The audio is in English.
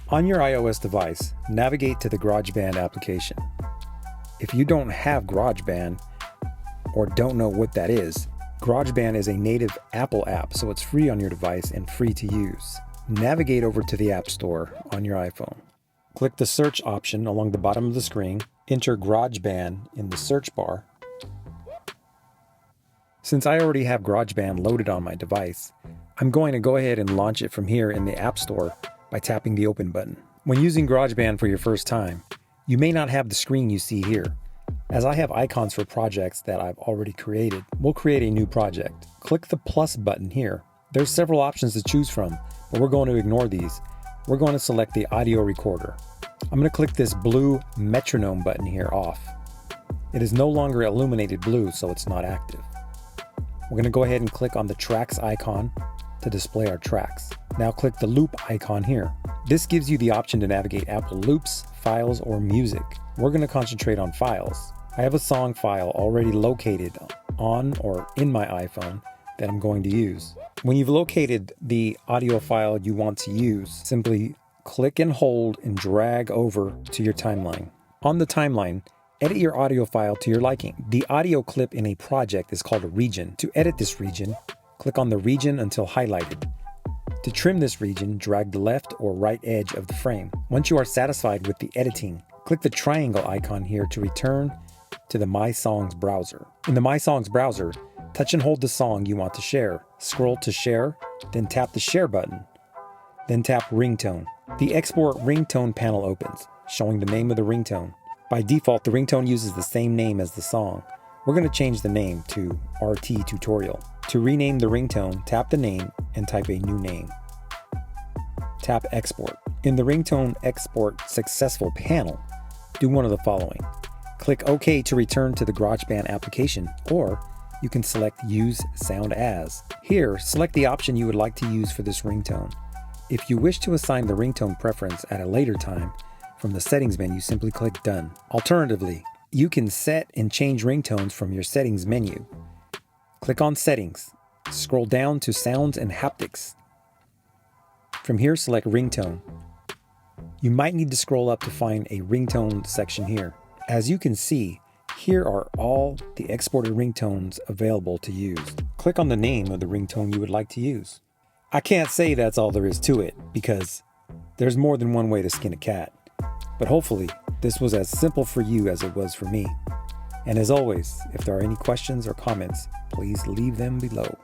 On your iOS device, navigate to the GarageBand application. If you don't have GarageBand or don't know what that is, GarageBand is a native Apple app, so it's free on your device and free to use. Navigate over to the App Store on your iPhone. Click the search option along the bottom of the screen. Enter GarageBand in the search bar. Since I already have GarageBand loaded on my device, I'm going to go ahead and launch it from here in the App Store by tapping the Open button. When using GarageBand for your first time, you may not have the screen you see here. As I have icons for projects that I've already created, we'll create a new project. Click the plus button here. There's several options to choose from, but we're going to ignore these. We're going to select the audio recorder. I'm going to click this blue metronome button here off. It is no longer illuminated blue, so it's not active. We're going to go ahead and click on the tracks icon to display our tracks. Now click the loop icon here. This gives you the option to navigate Apple loops, files, or music. We're going to concentrate on files. I have a song file already located on or in my iPhone that I'm going to use. When you've located the audio file you want to use, simply click and hold and drag over to your timeline. On the timeline, edit your audio file to your liking. The audio clip in a project is called a region. To edit this region, click on the region until highlighted. To trim this region, drag the left or right edge of the frame. Once you are satisfied with the editing, click the triangle icon here to return to the My Songs browser. In the My Songs browser, touch and hold the song you want to share. Scroll to share, then tap the share button. Then tap ringtone. The export ringtone panel opens, showing the name of the ringtone. By default, the ringtone uses the same name as the song. We're going to change the name to RT Tutorial. To rename the ringtone, tap the name and type a new name. Tap Export. In the Ringtone Export Successful panel, do one of the following. Click OK to return to the GarageBand application, or you can select Use Sound As. Here, select the option you would like to use for this ringtone. If you wish to assign the ringtone preference at a later time, from the Settings menu, simply click Done. Alternatively, you can set and change ringtones from your Settings menu. Click on Settings. Scroll down to Sounds and Haptics. From here, select Ringtone. You might need to scroll up to find a ringtone section here. As you can see, here are all the exported ringtones available to use. Click on the name of the ringtone you would like to use. I can't say that's all there is to it, because there's more than one way to skin a cat. But hopefully, this was as simple for you as it was for me. And as always, if there are any questions or comments, please leave them below.